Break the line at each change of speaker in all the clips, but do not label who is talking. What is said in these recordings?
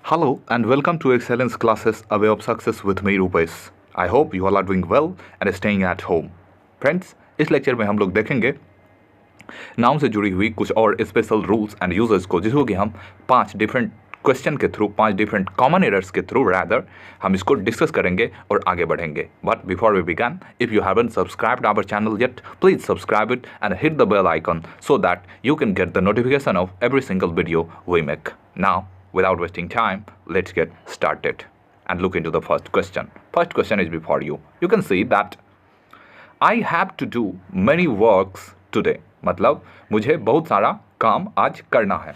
Hello and welcome to Excellence Classes, A Way of Success with me Rupesh. I hope you all are doing well and staying at home. Friends, इस lecture में हम लोग देखेंगे noun से जुड़ी हुई कुछ और स्पेशल रूल्स एंड यूजर्स को, जिसको कि हम 5 डिफरेंट क्वेश्चन के थ्रू, 5 डिफरेंट कॉमन एरर्स के थ्रू रादर हम इसको डिस्कस करेंगे और आगे बढ़ेंगे. But before we begin, if you haven't subscribed our channel yet, please subscribe it and hit the bell icon so that you can get the notification of every single video we make. Now without wasting time, let's get started and look into the first question. First question is before you. You can see that I have to do many works today. मतलब मुझे बहुत सारा काम आज करना है.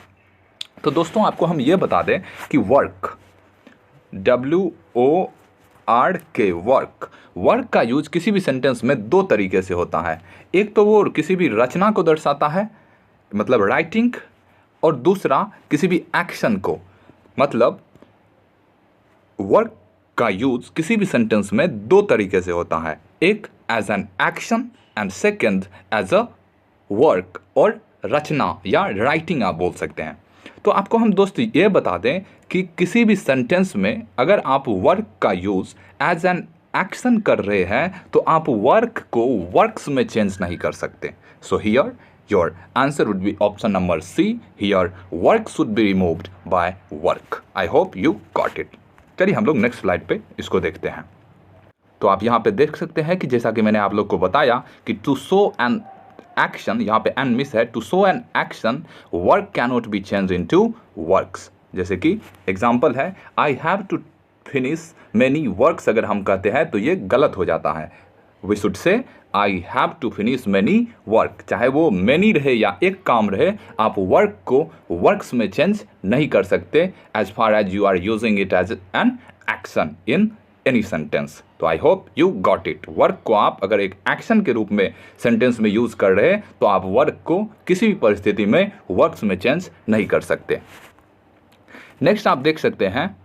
तो दोस्तों आपको हम ये बता दें कि वर्क, WORK, वर्क का यूज किसी भी सेंटेंस में 2 तरीके से होता है. एक तो वो किसी भी रचना को दर्शाता है, मतलब राइटिंग, और दूसरा किसी भी एक्शन को. मतलब वर्क का यूज किसी भी सेंटेंस में 2 तरीके से होता है, एक as an action and second as a work और रचना या राइटिंग आप बोल सकते हैं. तो आपको हम दोस्त ये बता दें कि किसी भी सेंटेंस में अगर आप वर्क का यूज एज एन एक्शन कर रहे हैं तो आप वर्क को वर्क्स में चेंज नहीं कर सकते. So here your answer would be option number C. Here work should be removed by work. I hope you got it. चलिए हम लोग नेक्स्ट स्लाइड पे इसको देखते हैं. तो आप यहाँ पे देख सकते हैं कि जैसा कि मैंने आप लोग को बताया कि टू शो एन एक्शन, यहाँ पे एन मिस है, to show an action work cannot be change into works. जैसे कि एग्जांपल है I have to finish many works. अगर हम कहते हैं तो ये गलत हो जाता है. We should say I have to finish many work. चाहे वो मैनी रहे या एक काम रहे, आप वर्क को वर्क्स में चेंज नहीं कर सकते as far as you are using it as an action in any sentence. तो I hope you got it. Work को आप अगर एक एक्शन के रूप में सेंटेंस में यूज कर रहे हैं तो आप वर्क को किसी भी परिस्थिति में वर्क्स में चेंज नहीं कर सकते. नेक्स्ट आप देख सकते हैं,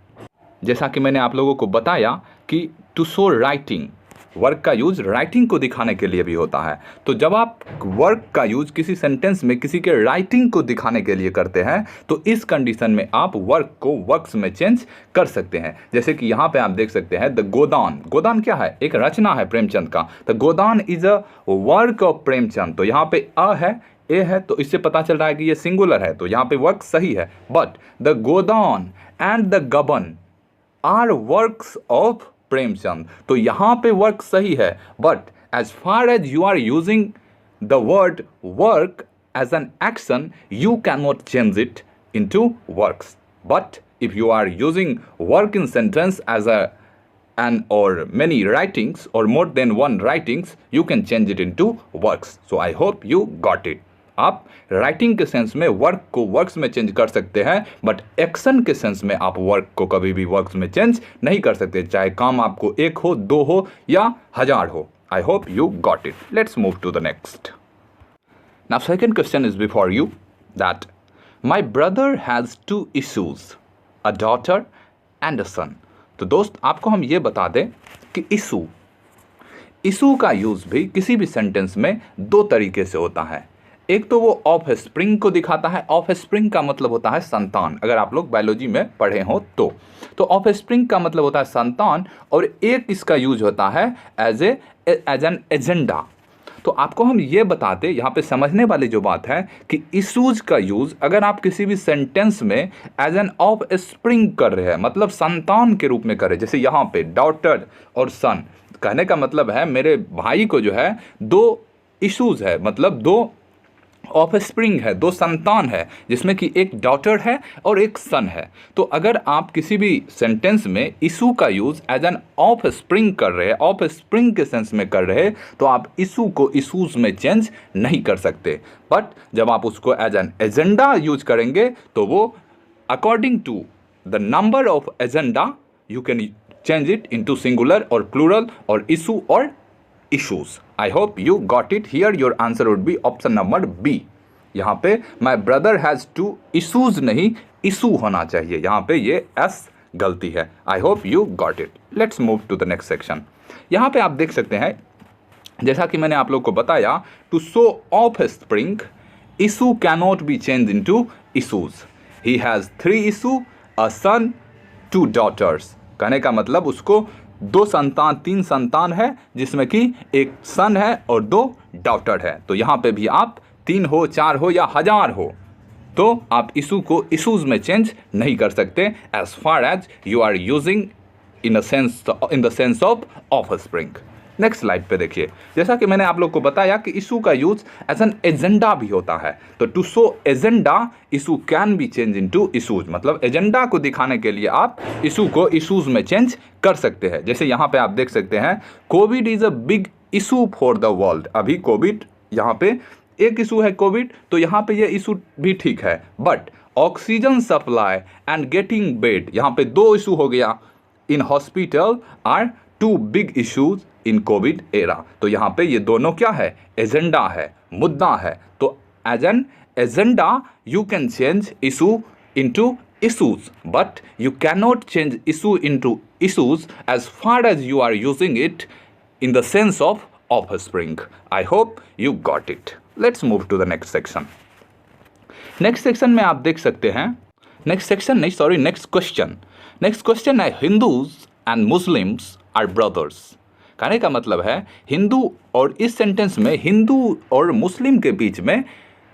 जैसा कि मैंने आप लोगों को बताया कि टू शो राइटिंग, वर्क का यूज राइटिंग को दिखाने के लिए भी होता है. तो जब आप वर्क का यूज किसी सेंटेंस में किसी के राइटिंग को दिखाने के लिए करते हैं तो इस कंडीशन में आप वर्क को वर्क्स में चेंज कर सकते हैं. जैसे कि यहाँ पे आप देख सकते हैं द गोदान. गोदान क्या है? एक रचना है प्रेमचंद का. The Godan is a work of Premchand. तो यहाँ पे अ है, ए है, तो इससे पता चल रहा है कि ये सिंगुलर है, तो यहाँ पे वर्क सही है. But the Godan and the Gaban are works of Premchand. तो यहाँ पे वर्क सही है, but as far as you are using the word work as an action you can not change it into works. But if you are using work in sentence as an और many writings और more than one writings, you can change it into works. So I hope you got it. आप writing के sense में work को works में change कर सकते हैं, बट एक्शन के सेंस में आप वर्क को कभी भी वर्क्स में चेंज नहीं कर सकते, चाहे काम आपको 1 हो, 2 हो या 1000 हो. I hope you got it. Let's move to the next. Now second question is before you that my brother has 2 issues, a daughter and a son. तो दोस्त आपको हम ये बता दें कि इशू का यूज भी किसी भी सेंटेंस में 2 तरीके से होता है. एक तो वो ऑफ स्प्रिंग को दिखाता है. ऑफ स्प्रिंग का मतलब होता है संतान, अगर आप लोग बायोलॉजी में पढ़े हो तो ऑफ स्प्रिंग का मतलब होता है संतान, और एक इसका यूज होता है एज एन एजेंडा. तो आपको हम ये बताते, यहाँ पे समझने वाली जो बात है कि इशूज का यूज अगर आप किसी भी सेंटेंस में एज एन ऑफ स्प्रिंग कर रहे हैं, मतलब संतान के रूप में कर रहे हैं. जैसे यहाँ पे डॉटर और सन, कहने का मतलब है मेरे भाई को जो है 2 इशूज है, मतलब 2 ऑफ स्प्रिंग है, 2 संतान है, जिसमें कि एक डॉटर है और एक सन है. तो अगर आप किसी भी सेंटेंस में इशू का use as an offspring कर रहे हैं, ऑफ स्प्रिंग के सेंस में कर रहे हैं, तो आप इशू को इशूज में चेंज नहीं कर सकते. बट जब आप उसको एज एन एजेंडा यूज करेंगे तो वो according to the number of agenda you can change it into singular और प्लूरल और इशू और issues. I hope you got it. Here your answer would be option number B. यहाँ पे my brother has 2 issues नहीं, issue होना चाहिए. यहाँ पे ये S गलती है. I hope you got it. Let's move to the next section. यहाँ पे आप देख सकते हैं, जैसा कि मैंने आप लोग को बताया, to show offspring, issue cannot be changed into issues. He has 3 issues, a son 2 daughters। कहने का मतलब उसको 2 संतान 3 संतान है, जिसमें कि एक सन है और 2 डॉटर है। तो यहाँ पे भी आप 3 हो, 4 हो या 1000 हो, तो आप इशू को इशूज़ में चेंज नहीं कर सकते as far as you are using in the sense of offspring. Next slide पे देखिए, जैसा कि मैंने आप लोग को बताया कि इशू का यूज एज एन एजेंडा भी होता है। तो to show agenda issue can be change into issues, मतलब एजेंडा को दिखाने के लिए आप इशू को इशूज में चेंज कर सकते हैं। जैसे यहाँ पे आप देख सकते हैं, Covid is a big issue for the world. अभी कोविड, यहाँ पे एक इशू है कोविड, तो यहाँ पे ये इशू भी ठीक है। But oxygen supply and getting bed, यहाँ पे 2 इशू हो गया। In hospital are 2 big issues in covid era. तो यहाँ पे ये दोनों क्या है, एजेंडा है, मुद्दा है। तो as an agenda you can change issue into issues, but you cannot change issue into issues as far as you are using it in the sense of offspring. I hope you got it. Let's move to the next section. Next section में आप देख सकते हैं, next question. Next question है, Hindus and Muslims are brothers. कहने का मतलब है हिंदू, और इस सेंटेंस में हिंदू और मुस्लिम के बीच में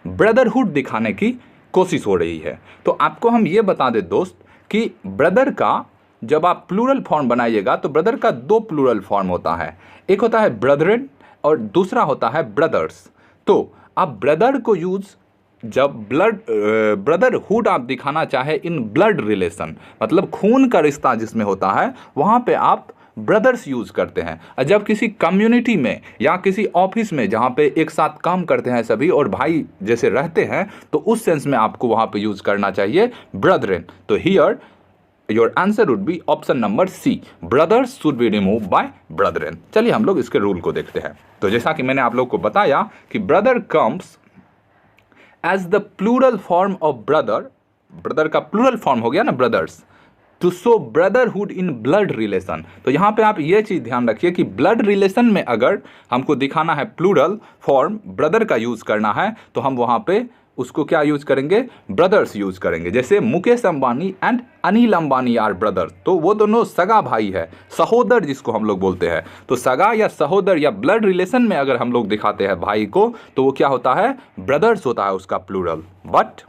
ब्रदरहुड दिखाने की कोशिश हो रही है। तो आपको हम ये बता दें दोस्त कि ब्रदर का जब आप प्लूरल फॉर्म बनाइएगा तो ब्रदर का 2 प्लूरल फॉर्म होता है, एक होता है ब्रदरन और दूसरा होता है ब्रदर्स। तो आप ब्रदर को यूज जब ब्रदरहुड आप दिखाना चाहे इन ब्लड रिलेशन, मतलब खून का रिश्ता जिसमें होता है, वहाँ पे आप ब्रदर्स यूज़ करते हैं। और जब किसी कम्युनिटी में या किसी ऑफिस में जहाँ पे एक साथ काम करते हैं सभी और भाई जैसे रहते हैं, तो उस सेंस में आपको वहाँ पे यूज़ करना चाहिए ब्रदरन। तो here your answer would be option number C, brothers should be remove by brethren. चलिए हम लोग इसके रूल को देखते हैं। तो जैसा कि मैंने आप लोग को बताया कि brother comes as the plural form of brother, brother का प्लूरल फॉर्म हो गया ना brothers, to show brotherhood in blood relation. तो यहाँ पे आप ये चीज़ ध्यान रखिए कि ब्लड रिलेशन में अगर हमको दिखाना है प्लूरल फॉर्म ब्रदर का यूज़ करना है, तो हम वहाँ पे उसको क्या यूज़ करेंगे, ब्रदर्स यूज़ करेंगे। जैसे Mukesh Ambani and Anil Ambani are brother, तो वो दोनों सगा भाई है, सहोदर जिसको हम लोग बोलते हैं। तो सगा या सहोदर या ब्लड रिलेशन में अगर हम लोग दिखाते हैं भाई को, तो वो क्या होता है, ब्रदर्स होता है उसका प्लूरल। बट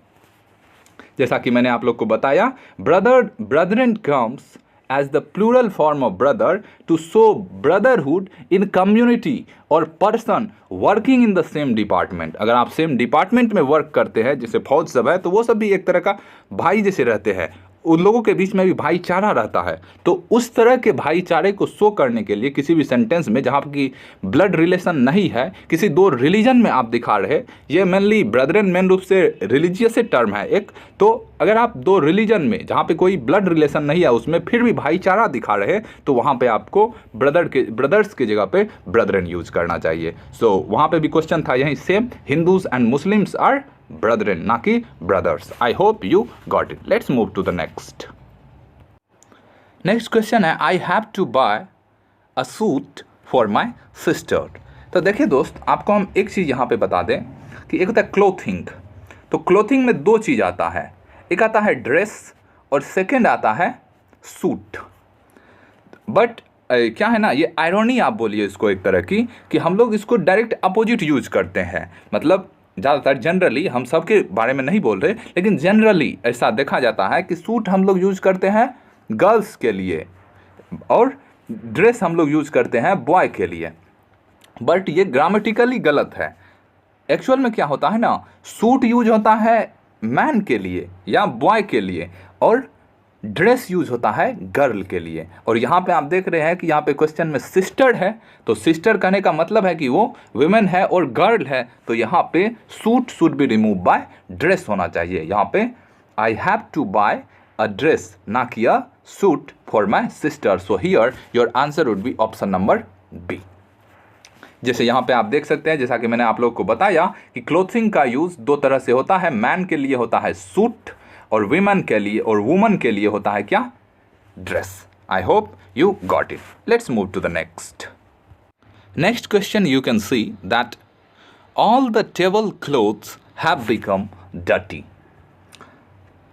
जैसा कि मैंने आप लोग को बताया, brethren comes as the plural form of brother to show brotherhood in community और person working in the same department. अगर आप सेम डिपार्टमेंट में वर्क करते हैं, जैसे फौज सब है, तो वो सब भी एक तरह का भाई जैसे रहते हैं, उन लोगों के बीच में भी भाईचारा रहता है। तो उस तरह के भाईचारे को शो करने के लिए किसी भी सेंटेंस में जहाँ की ब्लड रिलेशन नहीं है, किसी 2 रिलीजन में आप दिखा रहे, ये मेनली ब्रदरन मेन रूप से रिलीजियस टर्म है एक। तो अगर आप 2 रिलीजन में जहाँ पे कोई ब्लड रिलेशन नहीं है उसमें फिर भी भाईचारा दिखा रहे, तो वहाँ पे आपको ब्रदर्स के जगह पे ब्रदरन यूज करना चाहिए। सो वहाँ पे भी क्वेश्चन था यही same, Hindus and Muslims are brethren, ना कि brothers. I hope you got it. Let's move to the next question है, I have to buy a suit for my sister. तो देखिए दोस्त, आपको हम एक चीज़ यहाँ पे बता दें कि एक होता है क्लोथिंग। तो क्लोथिंग में 2 चीज़ आता है, एक आता है ड्रेस और सेकेंड आता है सूट। बट क्या है ना, ये आयरनी आप बोलिए इसको एक तरह की, कि हम लोग इसको डायरेक्ट अपोजिट यूज करते हैं। मतलब ज़्यादातर जनरली, हम सब के बारे में नहीं बोल रहे, लेकिन जनरली ऐसा देखा जाता है कि सूट हम लोग यूज़ करते हैं गर्ल्स के लिए और ड्रेस हम लोग यूज़ करते हैं बॉय के लिए। बट ये ग्रामेटिकली गलत है। एक्चुअल में क्या होता है ना, सूट यूज होता है मैन के लिए या बॉय के लिए और ड्रेस यूज होता है गर्ल के लिए। और यहाँ पे आप देख रहे हैं कि यहाँ पे क्वेश्चन में सिस्टर है, तो सिस्टर कहने का मतलब है कि वो वुमेन है और गर्ल है। तो यहाँ पे suit should be remove by dress होना चाहिए। यहाँ पे I have to buy a dress, ना कि a suit for my sister. So here your answer would be option number B. जैसे यहाँ पे आप देख सकते हैं, जैसा कि मैंने आप लोग को बताया कि क्लोथिंग का यूज 2 तरह से होता है, मैन के लिए होता है सूट और वुमेन के लिए वुमन के लिए होता है क्या, dress. I hope you got it. Let's move to the next question. You can see that all the table clothes have become dirty.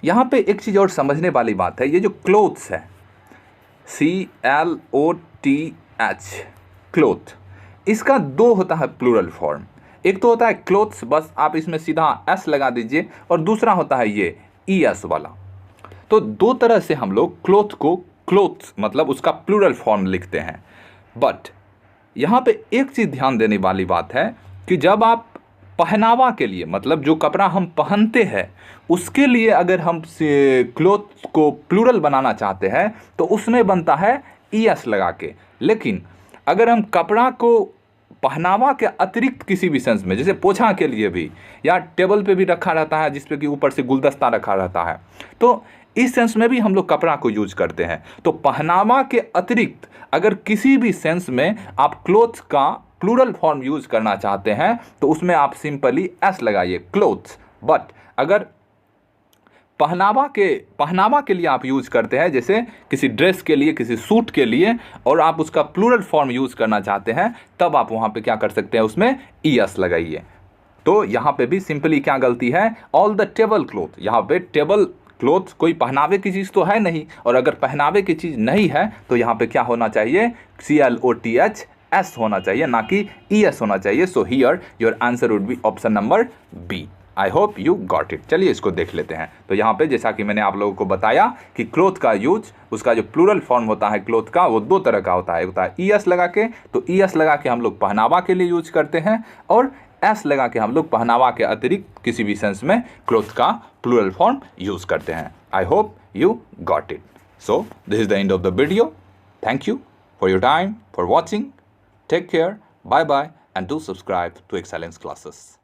यहाँ पे एक चीज़ और समझने वाली बात है, ये जो क्लोथ्स है, CLOTH, क्लोथ, इसका दो होता है प्लूरल फॉर्म। एक तो होता है क्लोथ्स, बस आप इसमें सीधा एस लगा दीजिए, और दूसरा होता है ये ES वाला। तो दो तरह से हम लोग क्लोथ को क्लोथ्स मतलब उसका प्लूरल फॉर्म लिखते हैं। बट यहाँ पे एक चीज़ ध्यान देने वाली बात है कि जब आप पहनावा के लिए मतलब जो कपड़ा हम पहनते हैं उसके लिए अगर हम क्लोथ को प्लूरल बनाना चाहते हैं तो उसमें बनता है ES लगा के। लेकिन अगर हम कपड़ा को पहनावा के अतिरिक्त किसी भी सेंस में, जैसे पोछा के लिए भी, या टेबल पे भी रखा रहता है जिस पे कि ऊपर से गुलदस्ता रखा रहता है, तो इस सेंस में भी हम लोग कपड़ा को यूज करते हैं। तो पहनावा के अतिरिक्त अगर किसी भी सेंस में आप क्लोथ्स का प्लूरल फॉर्म यूज करना चाहते हैं तो उसमें आप सिंपली एस लगाइए, क्लोथ्स। बट अगर पहनावा के लिए आप यूज करते हैं, जैसे किसी ड्रेस के लिए, किसी सूट के लिए, और आप उसका प्लूरल फॉर्म यूज करना चाहते हैं, तब आप वहां पे क्या कर सकते हैं, उसमें ES लगाइए। तो यहाँ पे भी सिंपली क्या गलती है, ऑल द टेबल क्लोथ, यहाँ पे टेबल क्लोथ कोई पहनावे की चीज़ तो है नहीं, और अगर पहनावे की चीज़ नहीं है तो यहाँ पे क्या होना चाहिए, CLOTH होना चाहिए, ना कि ES होना चाहिए। So here your answer would be option number B. I hope you got it. चलिए इसको देख लेते हैं। तो यहाँ पे जैसा कि मैंने आप लोगों को बताया कि क्लोथ का यूज, उसका जो प्लूरल फॉर्म होता है क्लोथ का, वो दो तरह का होता है। एक होता है ES लगा के, तो ES लगा के हम लोग पहनावा के लिए यूज करते हैं, और S लगा के हम लोग पहनावा के अतिरिक्त किसी भी सेंस में क्लोथ का प्लूरल फॉर्म यूज करते हैं। I hope you got it. So this is the end of the video. Thank you for your time, for watching. Take care, bye bye, and do subscribe to excellence classes.